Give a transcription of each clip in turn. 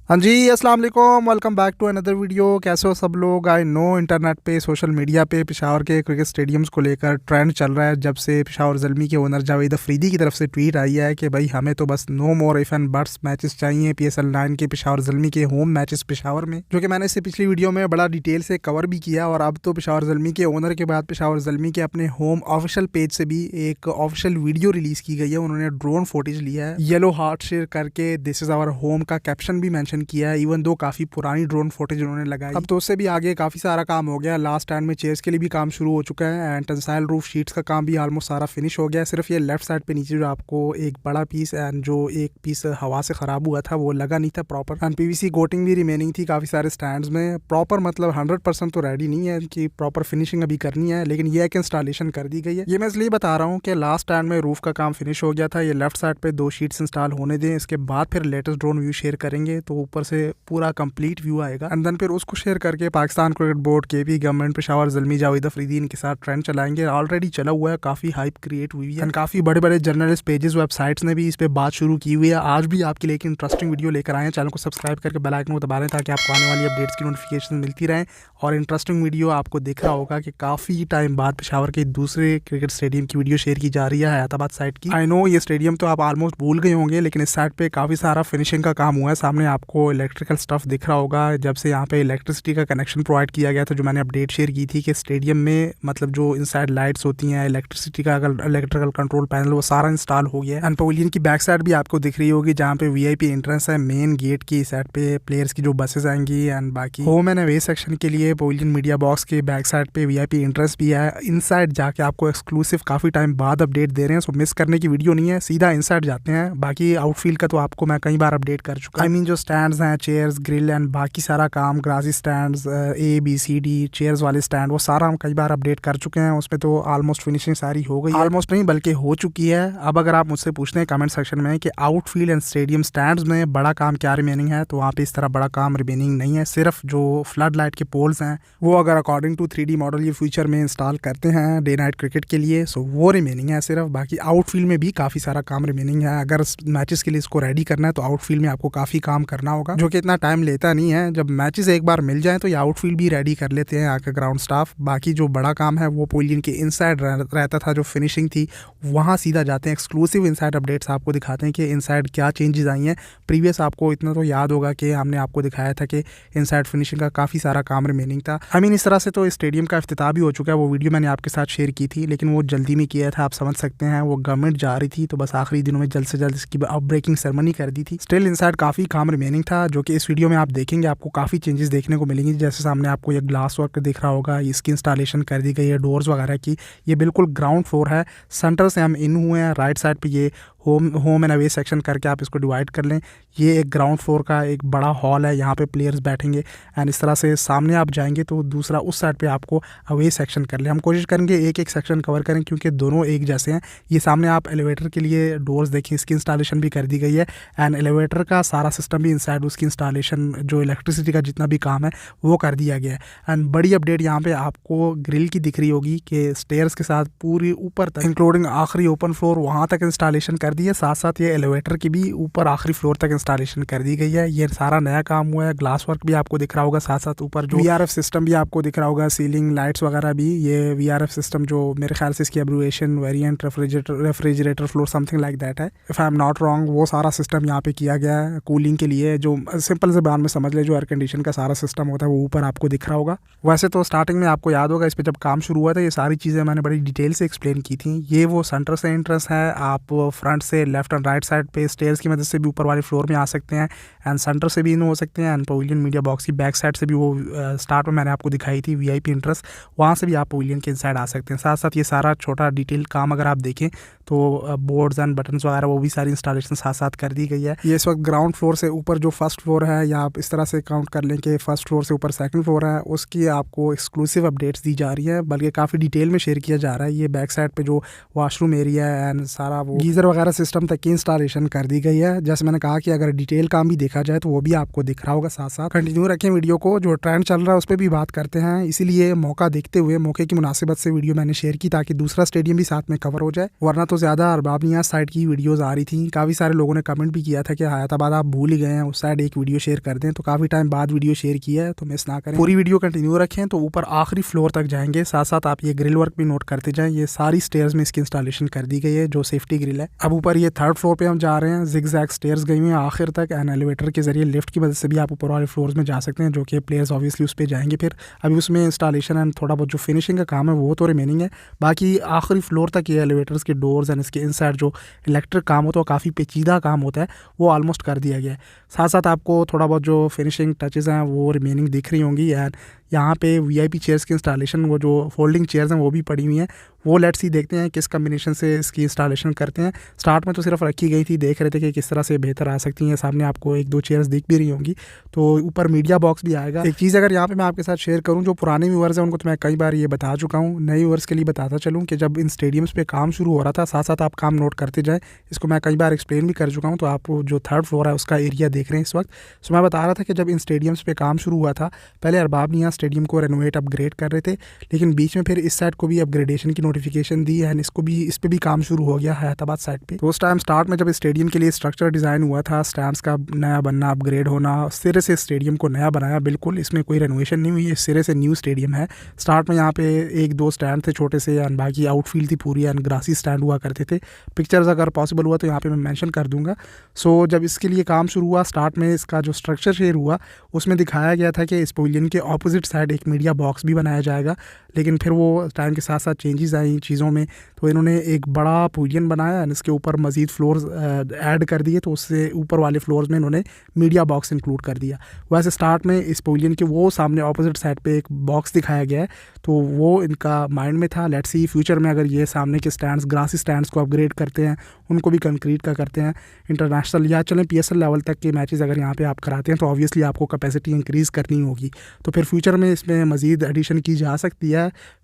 हाँ जी, अस्सलाम वालेकुम, welcome back to another video. कैसे हो सब लोग? आई नो इंटरनेट पे, सोशल मीडिया पे पेशावर के क्रिकेट स्टेडियम्स को लेकर ट्रेंड चल रहा है जब से पेशावर ज़ल्मी के ओनर जावेद अफरीदी की तरफ से ट्वीट आई है कि भाई हमें तो बस no more if and buts matches चाहिए PSL 9 के पेशावर ज़ल्मी के होम मैचेस पेशावर में, जो कि मैंने इससे पिछली वीडियो में बड़ा डिटेल से कवर भी किया। और अब तो पेशावर ज़ल्मी के ओनर के बाद पेशावर ज़ल्मी के अपने होम ऑफिशियल पेज से भी एक ऑफिशियल वीडियो रिलीज़ की गई है। उन्होंने ड्रोन फुटेज लिया है, येलो हार्ट शेयर करके दिस इज़ आवर होम का कैप्शन भी मेंशन किया है। इवन दो काफ़ी पुरानी ड्रोन फुटेज उन्होंने लगाई। अब तो उससे भी आगे काफ़ी सारा काम हो गया। लास्ट स्टैंड में चेयर्स के लिए भी काम शुरू हो चुका है एंड टेंसाइल रूफ शीट्स का काम भी ऑलमोस्ट सारा फिनिश हो गया है। सिर्फ ये लेफ्ट साइड पे नीचे जो आपको एक बड़ा पीस एंड जो एक पीस हवा से ख़राब हुआ था वो लगा नहीं था प्रॉपर। एंड PVC कोटिंग भी रिमेनिंग थी काफ़ी सारे स्टैंड्स में। प्रॉपर मतलब 100% तो रेडी नहीं है कि प्रॉपर फिनिशिंग अभी करनी है, लेकिन ये एक इंस्टॉलेशन कर दी गई है। ये मैं इसलिए बता रहा हूँ कि लास्ट स्टैंड में रूफ का काम फिनिश हो गया था। ये लेफ्ट साइड पे 2 शीट्स इंस्टॉल होने दें, इसके बाद फिर लेटेस्ट ड्रोन व्यू शेयर करेंगे तो ऊपर से पूरा कंप्लीट व्यू आएगा। एंड देन फिर उसको शेयर करके Pakistan cricket board, KP government, Peshawar Zalmi, Javed Afridi इनके साथ ट्रेंड चलाएंगे। ऑलरेडी चला हुआ है, काफ़ी हाइप क्रिएट हुई है एंड काफ़ी बड़े बड़े जर्नलिस्ट पेजेस, वेबसाइट्स ने भी इस पर बात शुरू की हुई है। आज भी आपके लिए एक इंटरेस्टिंग वीडियो लेकर आए हैं। चैनल को सब्सक्राइब करके बेल आइकन को दबा लें ताकि आपको आने वाली अपडेट्स की नोटिफिकेशन मिलती रहें। और इंटरेस्टिंग वीडियो आपको दिख रहा होगा कि काफ़ी टाइम बाद पेशावर के दूसरे क्रिकेट स्टेडियम की वीडियो शेयर की जा रही है, हैदराबाद साइड की। आई नो ये स्टेडियम तो आप ऑलमोस्ट भूल गए होंगे, लेकिन इस साइड पे काफ़ी सारा फिनिशिंग का काम हुआ है। सामने आपको इलेक्ट्रिकल स्टफ दिख रहा होगा। जब से यहाँ पे इलेक्ट्रिसिटी का कनेक्शन प्रोवाइड किया गया था, जो मैंने अपडेट शेयर की थी कि स्टेडियम में मतलब जो इनसाइड लाइट्स होती हैं, इलेक्ट्रिसिटी का इलेक्ट्रिकल कंट्रोल पैनल, वो सारा इंस्टॉल हो गया है। एंड पवेलियन की बैक साइड भी आपको दिख रही होगी जहाँ पे VIP एंट्रेंस है। मेन गेट की साइड पे प्लेयर्स की जो बसेस आएंगी एंड बाकी होम एंड अवे सेक्शन के लिए पवेलियन मीडिया बॉक्स के बैक साइड पे VIP एंट्रेंस भी है। इनसाइड जाके आपको एक्सक्लूसिव काफ़ी टाइम बाद अपडेट दे रहे हैं, सो मिस करने की वीडियो नहीं है, सीधा इनसाइड जाते हैं। बाकी आउटफील्ड का तो आपको मैं कई बार अपडेट कर चुका। आई मीन जो स्टैंड्स हैं, चेयर्स, ग्रिल एंड बाकी सारा काम, ग्रासी स्टैंड्स, ABCD चेयर्स वाले स्टैंड, वो सारा हम कई बार अपडेट कर चुके हैं। उसमें तो ऑलमोस्ट फिनिशिंग सारी हो गई, ऑलमोस्ट नहीं बल्कि हो चुकी है। अब अगर आप मुझसे पूछते हैं कमेंट सेक्शन में कि आउटफील्ड एंड स्टेडियम स्टैंड्स में बड़ा काम क्या रिमेनिंग है, तो वहाँ पे इस तरह बड़ा काम रिमेनिंग नहीं है। सिर्फ जो फ्लड लाइट के पोल्स हैं वो अगर अकॉर्डिंग टू 3D मॉडल ये फ्यूचर में इंस्टॉल करते हैं डे नाइट क्रिकेट के लिए, सो वो रिमेनिंग है सिर्फ। बाकी आउटफील्ड में भी काफ़ी सारा काम रिमेनिंग है। अगर मैचेस के लिए इसको रेडी करना है तो आउटफील्ड में आपको काफ़ी काम करना होगा, जो कि इतना टाइम लेता नहीं है। जब मैचेस एक बार मिल जाए तो ये आउटफील्ड भी रेडी कर लेते हैं आके ग्राउंड स्टाफ। बाकी जो बड़ा काम है वो पवेलियन के इनसाइड रहता था, जो फिनिशिंग थी वहाँ सीधा जाते हैं। एक्सक्लूसिव इनसाइड अपडेट्स आपको दिखाते हैं कि इनसाइड क्या चेंजेस आई हैं। प्रीवियस आपको इतना तो याद होगा कि हमने आपको दिखाया था कि इनसाइड फिनिशिंग का काफ़ी सारा काम रिमेनिंग था। आई मीन इस तरह से तो स्टेडियम का इफ्तिताह भी हो चुका है। वो वीडियो मैंने आपके साथ शेयर की थी, लेकिन वो जल्दी में किया था, आप समझ सकते हैं। वो गवर्नमेंट जा रही थी तो बस आखिरी दिनों में जल्द से जल्द इसकी ब्रेकिंग सेरेमनी कर दी थी। स्टिल इनसाइड काफ़ी काम रिमेनिंग था, जो कि इस वीडियो में आप देखेंगे आपको काफ़ी चेंजेस देखने को मिलेंगे। जैसे सामने आपको ये ग्लास वर्क दिख रहा होगा, इसकी इंस्टॉलेशन कर दी गई है, डोर्स वगैरह की। ये बिल्कुल ग्राउंड फ्लोर है, सेंटर से हम इन हुए हैं। राइट साइड पे ये होम एंड अवे सेक्शन करके आप इसको डिवाइड कर लें। ये एक ग्राउंड फ्लोर का एक बड़ा हॉल है, यहाँ पे प्लेयर्स बैठेंगे। एंड इस तरह से सामने आप जाएंगे तो दूसरा उस साइड पे आपको अवे सेक्शन कर लें। हम कोशिश करेंगे एक एक सेक्शन कवर करें क्योंकि दोनों एक जैसे हैं। ये सामने आप एलिवेटर के लिए डोर्स देखें, इसकी इंस्टॉलेशन भी कर दी गई है। एंड एलिवेटर का सारा सिस्टम भी इनसाइड, उसकी इंस्टॉलेशन जो इलेक्ट्रिसिटी का जितना भी काम है वो कर दिया गया है। एंड बड़ी अपडेट यहाँ पे आपको ग्रिल की दिख रही होगी कि स्टेयर्स के साथ पूरी ऊपर तक इंक्लूडिंग आखिरी ओपन फ्लोर वहाँ तक इंस्टॉलेशन कर दी है। साथ साथ ये एलिवेटर की भी ऊपर आखिरी फ्लोर तक इंस्टॉलेशन कर दी गई है। ये सारा नया काम हुआ है। ग्लास वर्क भी आपको दिख रहा होगा, साथ साथ ऊपर जो VRF सिस्टम भी आपको दिख रहा होगा, सीलिंग लाइट्स वगैरह भी। ये VRF सिस्टम जो मेरे ख्याल से इसकी abbreviation variant refrigerator floor something like that है, if I am not wrong. वो सारा सिस्टम यहाँ पे किया गया है कूलिंग के लिए। जो सिंपल से बयान में समझ ले, जो एयर कंडीशन का सारा सिस्टम होता है वो ऊपर आपको दिख रहा होगा। वैसे तो स्टार्टिंग में आपको याद होगा इस पर जब काम शुरू हुआ था ये सारी चीज़ें मैंने बड़ी डिटेल से एक्सप्लेन की थी। ये वो सेंटर से एंट्रेंस है, आप फ्रंट से लेफ्ट एंड राइट साइड पे स्टेयर्स की मदद से भी ऊपर वाले फ्लोर में आ सकते हैं एंड सेंटर से भी इन हो सकते हैं। एंड पवेलियन मीडिया बॉक्स की बैक साइड से भी वो स्टार्ट में मैंने आपको दिखाई थी VIP एंट्रेंस, वहाँ से भी आप पवेलियन के इनसाइड आ सकते हैं। साथ साथ ये सारा छोटा डिटेल काम अगर आप देखें तो बोर्ड्स एंड बटन्स वगैरह वो भी सारी इंस्टॉलेशन साथ साथ कर दी गई है। ये इस वक्त ग्राउंड फ्लोर से ऊपर जो फर्स्ट फ्लोर है, या आप इस तरह से काउंट कर लें कि फर्स्ट फ्लोर से ऊपर सेकंड फ्लोर है, उसकी आपको एक्सक्लूसिव अपडेट्स दी जा रही है, बल्कि काफ़ी डिटेल में शेयर किया जा रहा है। ये बैक साइड पे जो वॉशरूम एरिया है एंड सारा वो गीज़र वगैरह सारा सिस्टम तक की इंस्टॉलेशन कर दी गई है। जैसे मैंने कहा कि अगर डिटेल काम भी देखा जाए तो वो भी आपको दिख रहा होगा। साथ साथ कंटिन्यू रखें वीडियो को, जो ट्रेंड चल रहा है उस पर भी बात करते हैं। इसीलिए मौका देखते हुए, मौके की मुनासिबत से वीडियो मैंने शेयर की ताकि दूसरा स्टेडियम भी साथ में कवर हो जाए। वरना तो ज़्यादा अरबाब नियाज़ साइड की वीडियोज़ आ रही थी। काफ़ी सारे लोगों ने कमेंट भी किया था कि हयाताबाद आप भूल ही गए हैं, उस साइड एक वीडियो शेयर कर दें। तो काफ़ी टाइम बाद वीडियो शेयर किया है, तो मिस ना करें, पूरी वीडियो कंटिन्यू रखें। तो ऊपर आखिरी फ्लोर तक जाएंगे, साथ साथ आप ये ग्रिल वर्क भी नोट करते जाएं। ये सारी स्टेयर्स में इसकी इंस्टॉलेशन कर दी गई है, जो सेफ्टी ग्रिल है। अब ऊपर ये 3rd फ्लोर पे हम जा रहे हैं। जिगजैग स्टेयर्स गई हुई हैं आखिर तक, एंड एलिवेटर के जरिए लिफ्ट की मदद से भी आप ऊपर वाले फ्लोर्स में जा सकते हैं, जो कि प्लेयर्स ऑब्वियसली उस पर जाएंगे। फिर अभी उसमें इंस्टॉलेशन एंड थोड़ा बहुत जो फिनिशिंग का काम है वो तो रिमेनिंग है। बाकी आखिरी फ्लोर तक ये एलिवेटर्स के डोर्स एंड इसके इनसाइड जो इलेक्ट्रिक काम होता है, काफ़ी पेचीदा काम होता है, वो ऑलमोस्ट कर दिया गया है। साथ साथ आपको थोड़ा बहुत जो फिनिशिंग टचेज़ हैं वो रिमेनिंग दिख रही होंगी। एंड यहाँ पे वीआईपी चेयर्स की इंस्टॉलेशन, वो जो फोल्डिंग चेयर्स हैं वो भी पड़ी हुई हैं। वो लेट्स ही देखते हैं किस कम्बिनेशन से इसकी इंस्टॉलेशन करते हैं। स्टार्ट में तो सिर्फ रखी गई थी, देख रहे थे कि किस तरह से बेहतर आ सकती हैं। सामने आपको 1-2 चेयर्स दिख भी रही होंगी। तो ऊपर मीडिया बॉक्स भी आएगा। एक चीज़ अगर यहाँ पे मैं आपके साथ शेयर करूँ, जो पुराने व्यूअर्स हैं उनको तो मैं कई बार ये बता चुका हूँ, नए व्यूअर्स के लिए बताता चलूँ कि जब इन स्टेडियम्स पे काम शुरू हो रहा था, साथ साथ आप काम नोट करते जाएँ। इसको मैं कई बार एक्सप्लेन भी कर चुका हूँ। तो आप जो 3rd फ्लोर है उसका एरिया देख रहे हैं इस वक्त। सो मैं बता रहा था कि जब इन स्टेडियम्स पे काम शुरू हुआ था, पहले अरबाब नियाज़ स्टेडियम को रेनोवेट अपग्रेड कर रहे थे, लेकिन बीच में फिर इस साइड को भी अपग्रेडेशन की नोटिफिकेशन दी एंड इसको भी, इस पे भी काम शुरू हो गया हयाताबाद साइड पे। तो उस टाइम स्टार्ट में जब स्टेडियम के लिए स्ट्रक्चर डिज़ाइन हुआ था, स्टैंड्स का नया बनना, अपग्रेड होना, सिरे से स्टेडियम को नया बनाया, बिल्कुल इसमें कोई रेनोवेशन नहीं हुई है, सिरे से न्यू स्टेडियम है। स्टार्ट में यहाँ पे 1-2 स्टैंड थे छोटे से, एंड बाकी आउटफील्ड थी पूरी, एंड ग्रासी स्टैंड हुआ करते थे। पिक्चर्स अगर पॉसिबल हुआ तो यहाँ पे मैं मेंशन कर दूंगा। सो जब इसके लिए काम शुरू हुआ, स्टार्ट में इसका जो स्ट्रक्चर शेयर हुआ उसमें दिखाया गया था कि इस पवेलियन के ऑपोजिट साइड एक मीडिया बॉक्स भी बनाया जाएगा। लेकिन फिर वो टाइम के साथ साथ चेंजेस आई चीज़ों में, तो इन्होंने एक बड़ा पवेलियन बनाया एंड इसके ऊपर मज़ीद फ्लोर्स ऐड कर दिए। तो उससे ऊपर वाले फ्लोर्स में इन्होंने मीडिया बॉक्स इंक्लूड कर दिया। वैसे स्टार्ट में इस पवेलियन के वो सामने ऑपोजिट साइड पे एक बॉक्स दिखाया गया है, तो वो इनका माइंड में था। लेट्स सी फ्यूचर में अगर ये सामने के स्टैंड्स, ग्रासी स्टैंड्स को अपग्रेड करते हैं, उनको भी कंक्रीट का करते हैं, इंटरनेशनल या चलें PSL लेवल तक के मैचेस अगर यहाँ पे आप कराते हैं, तो ऑब्वियसली आपको कैपेसिटी इंक्रीज़ करनी होगी। तो फिर फ्यूचर में इसमें मज़ीद एडिशन की जा सकती है।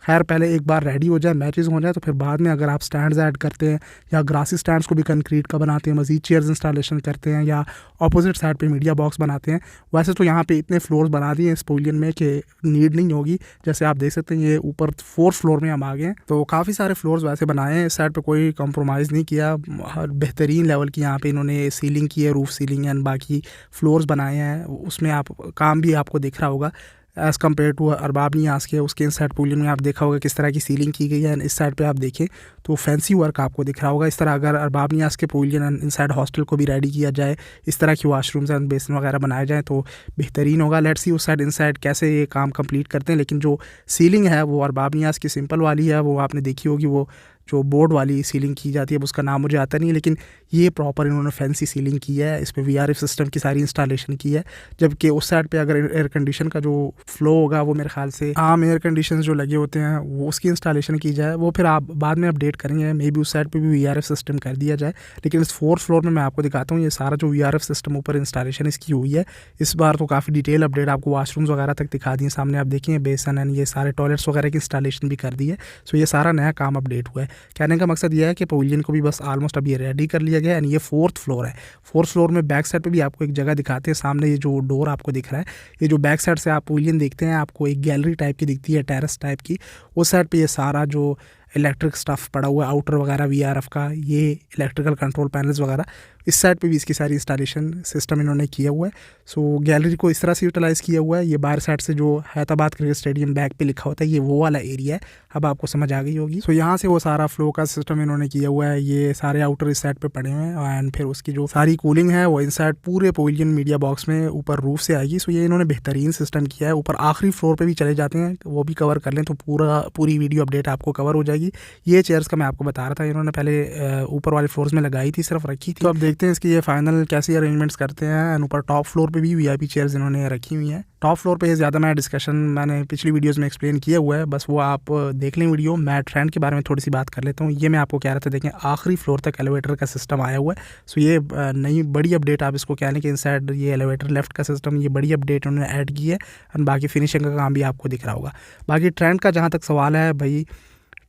खैर पहले एक बार रेडी हो जाए, मैचेस हो जाए, तो फिर बाद में अगर आप स्टैंड्स ऐड करते हैं या ग्रासी स्टैंड्स को भी कंक्रीट का बनाते हैं, मज़ीद चेयर्स इंस्टॉलेशन करते हैं या अपोजिट साइड पे मीडिया बॉक्स बनाते हैं। वैसे तो यहाँ पे इतने फ्लोर्स बना दिए इस पवेलियन में कि नीड नहीं होगी। जैसे आप देख सकते हैं ये ऊपर 4th फ्लोर में हम आ गए हैं। तो काफ़ी सारे फ्लोर्स वैसे बनाए हैं, इस साइड पे कोई कंप्रोमाइज़ नहीं किया। हर बेहतरीन लेवल की यहाँ पे इन्होंने सीलिंग की है, रूफ सीलिंग एंड बाकी फ्लोर्स बनाए हैं। उसमें आप काम भी आपको दिख रहा होगा एज़ कम्पेयर टू अरबाब नियाज़ के। उसके इन साइड पवेलियन में आप देखा होगा किस तरह की सीलिंग की गई है, एंड इस साइड पे आप देखें तो फैंसी वर्क आपको दिख रहा होगा। इस तरह अगर अरबाब नियाज़ के पवेलियन एंड इनसाइड हॉस्टल को भी रेडी किया जाए, इस तरह की वाशरूम्स एंड बेसिन वगैरह बनाए जाएँ तो बेहतरीन होगा। लेट्स सी उस साइड इनसाइड कैसे ये काम कंप्लीट करते हैं। लेकिन जो सीलिंग है वो अरबाब नियाज़ की सिंपल वाली है, वो आपने देखी होगी, वो जो बोर्ड वाली सीलिंग की जाती है, अब उसका नाम मुझे आता नहीं है, लेकिन ये प्रॉपर इन्होंने फैंसी सीलिंग की है। इस पर VRF सिस्टम की सारी इंस्टॉलेशन की है। जबकि उस साइड पे अगर एयर कंडीशन का जो फ्लो होगा, वो मेरे ख्याल से आम एयर कंडीशन जो लगे होते हैं वो उसकी इंस्टॉलेशन की जाए, वो फिर आप बाद में अपडेट करेंगे। मे बी उस साइड पे भी VRF सिस्टम कर दिया जाए। लेकिन इस 4th फ्लोर में मैं आपको दिखाता हूँ ये सारा जो VRF सिस्टम ऊपर इंस्टॉलेशन इसकी हुई है। इस बार तो काफ़ी डिटेल अपडेट आपको वाशरूम्स वगैरह तक दिखा दिए। सामने आप देखें बेसन एंड ये सारे टॉयलेट्स वगैरह की इंस्टॉलेशन भी कर दी है। सो ये सारा नया काम अपडेट हुआ है। कहने का मकसद यह है कि पवेलियन को भी बस ऑलमोस्ट अभी रेडी कर लिया गया है। एंड ये 4th फ्लोर है। 4th फ्लोर में बैक साइड पे भी आपको एक जगह दिखाते हैं। सामने ये जो डोर आपको दिख रहा है, ये जो बैक साइड से आप पवेलियन देखते हैं, आपको एक गैलरी टाइप की दिखती है, टेरेस टाइप की। उस साइड पे ये सारा जो इलेक्ट्रिक स्टफ़ पड़ा हुआ है, आउटर वगैरह VRF का, ये इलेक्ट्रिकल कंट्रोल पैनल्स वगैरह, इस साइड पे भी इसकी सारी इंस्टॉलेशन सिस्टम इन्होंने किया हुआ है। सो गैलरी को इस तरह से यूटिलाइज़ किया हुआ है। ये बाहर साइड से जो हैदराबाद क्रिकेट स्टेडियम बैक पे लिखा होता है, ये वो वाला एरिया है। अब आपको समझ आ गई होगी। सो यहाँ से वो सारा फ्लो का सिस्टम इन्होंने किया हुआ है। ये सारे आउटर इस साइड पे पड़े हुए हैं एंड फिर उसकी जो सारी कूलिंग है वो इनसाइड पूरे पवेलियन मीडिया बॉक्स में ऊपर रूफ से आएगी। सो ये इन्होंने बेहतरीन सिस्टम किया है। ऊपर आखिरी फ्लोर पे भी चले जाते हैं, वो भी कवर कर लें तो पूरी वीडियो अपडेट आपको कवर हो जाएगी। ये चेयर्स का मैं आपको बता रहा था, इन्होंने पहले ऊपर वाले फ्लोर्स में लगाई थी, सिर्फ रखी थी। तो अब देखते हैं इसकी ये फाइनल कैसे अरेंजमेंट्स करते हैं। एंड ऊपर टॉप फ्लोर पे भी VIP चेयर्स इन्होंने रखी हुई हैं। टॉप फ्लोर पे ज़्यादा मैं डिस्कशन मैंने पिछली वीडियोस में एक्सप्लेन किया हुआ है, बस वो आप देख लें वीडियो। मैं ट्रेंड के बारे में थोड़ी सी बात कर लेता हूँ। ये मैं आपको कह रहा था, देखें आखिरी फ्लोर तक एलिवेटर का सिस्टम आया हुआ है। सो ये नई बड़ी अपडेट आप इसको कह लें कि इनसाइड ये एलिवेटर लेफ्ट का सिस्टम, ये बड़ी अपडेट उन्होंने ऐड की है। एंड बाकी फिनिशिंग का काम भी आपको दिख रहा होगा। बाकी ट्रेंड का जहाँ तक सवाल है भाई,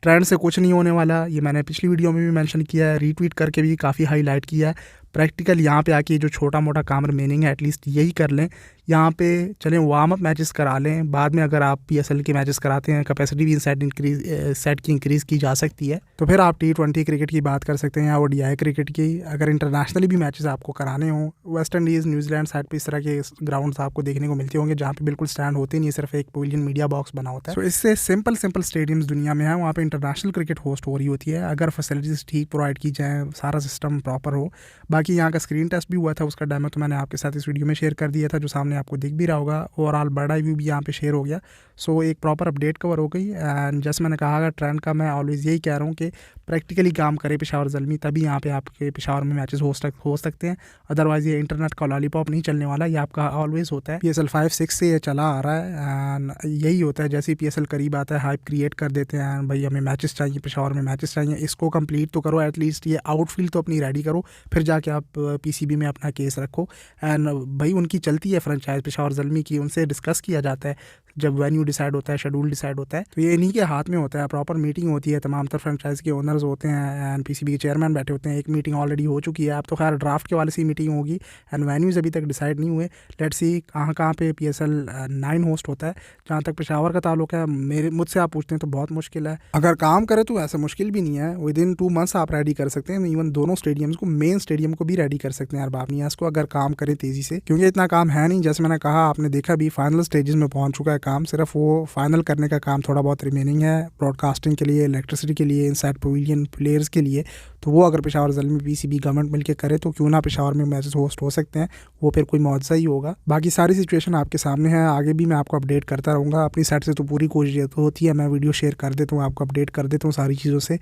ट्रेंड से कुछ नहीं होने वाला, ये मैंने पिछली वीडियो में भी मेंशन किया है, रीट्वीट करके भी काफ़ी हाईलाइट किया है। प्रैक्टिकल यहाँ पे आके जो छोटा मोटा काम रिमेनिंग है एटलीस्ट यही कर लें। यहाँ पे चलें वार्म अप मैचेस करा लें, बाद में अगर आप PSL के मैचेस कराते हैं कैपेसिटी भी सेट की इंक्रीज़ की जा सकती है, तो फिर आप T20 क्रिकेट की बात कर सकते हैं या ODI क्रिकेट की। अगर इंटरनेशनली भी मैचेस आपको कराने हों, वेस्ट इंडीज़ न्यूजीलैंड साइड पे इस तरह के ग्राउंड्स आपको देखने को मिलते होंगे जहाँ पे बिल्कुल स्टैंड होते नहीं, सिर्फ एक पवेलियन मीडिया बॉक्स बना होता है। तो इससे सिंपल स्टेडियम्स दुनिया में है, वहाँ पे इंटरनेशनल क्रिकेट होस्ट हो रही होती है अगर फैसिलिटीज़ ठीक प्रोवाइड की जाएँ, सारा सिस्टम प्रॉपर हो। बाकी यहाँ का स्क्रीन टेस्ट भी हुआ था, उसका डेमो तो मैंने आपके साथ इस वीडियो में शेयर कर दिया था, जो सामने आपको दिख भी रहा होगा। ओवरऑल बर्ड आई व्यू भी यहाँ पे शेयर हो गया। सो एक प्रॉपर अपडेट कवर हो गई। एंड जैसे मैंने कहा ट्रेंड का मैं ऑलवेज़ यही कह रहा हूँ कि प्रैक्टिकली काम करे पेशावर ज़ल्मी, तभी यहाँ पे आपके पेशावर में मैचेस हो सकते हैं। अदरवाइज़ ये इंटरनेट का लॉलीपॉप नहीं चलने वाला, ये आपका ऑलवेज़ होता है। PSL 5-6 से ये चला आ रहा है एंड यही होता है, जैसे ही PSL करीब आता है हाइप क्रिएट कर देते हैं, भाई हमें मैचेस चाहिए, पेशावर में मैचेस चाहिए, इसको कंप्लीट तो करो, एटलीस्ट ये आउटफील्ड तो अपनी रेडी करो, फिर जाके आप PCB में अपना केस रखो। एंड भाई उनकी चलती है फ्रेंचाइज पेशावर ज़ल्मी की, उनसे डिस्कस किया जाता है जब वेन्यू डिसाइड होता है, शेड्यूल डिसाइड होता है, तो ये इन्हीं के हाथ में होता है। प्रॉपर मीटिंग होती है, तमाम तर फ्रेंचाइज के ओनर्स होते हैं एंड PCB के चेयरमैन बैठे होते हैं। एक मीटिंग ऑलरेडी हो चुकी है, अब तो खैर ड्राफ्ट के वाले से मीटिंग होगी एंड वेन्यूज़ अभी तक डिसाइड नहीं हुए। लेट्स सी कहाँ पे PSL 9 होस्ट होता है। जहाँ तक पेशावर का ताल्लुक है, मुझसे आप पूछते हैं तो बहुत मुश्किल है, अगर काम करे तो ऐसा मुश्किल भी नहीं है, विद इन 2 मंथ्स आप रेडी कर सकते हैं। इवन दोनों स्टेडियम्स को, मेन स्टेडियम को भी रेडी कर सकते हैं अरबाब नियाज़ को, अगर काम करें तेज़ी से, क्योंकि इतना काम है नहीं। जैसे मैंने कहा, आपने देखा भी फाइनल स्टेजेस में पहुंच चुका है काम, सिर्फ वो फाइनल करने का काम थोड़ा बहुत रिमेनिंग है, ब्रॉडकास्टिंग के लिए, इलेक्ट्रिसिटी के लिए, इनसाइड पवेलियन प्लेयर्स के लिए। तो वो अगर पेशावर ज़ल्मी PCB गवर्नमेंट मिलकर करे तो क्यों ना पेशावर में मैचेस होस्ट हो सकते हैं, वो फिर कोई मुआवजा ही होगा। बाकी सारी सिचुएशन आपके सामने है, आगे भी मैं आपको अपडेट करता रहूँगा। अपनी साइड से तो पूरी कोशिश होती है, मैं वीडियो शेयर कर देता हूँ, आपको अपडेट कर देता हूँ सारी चीज़ों से।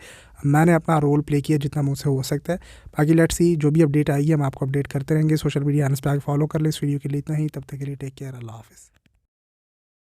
मैंने अपना रोल प्ले किया जितना मुझसे हो सकता है। बाकी लेट्स सी, जो भी अपडेट आई है हम आपको अपडेट करते रहेंगे। सोशल मीडिया हैंडल्स पे आगे फॉलो कर ले। इस वीडियो के लिए इतना ही, तब तक के लिए टेक केयर, अल्लाह हाफ़िज़।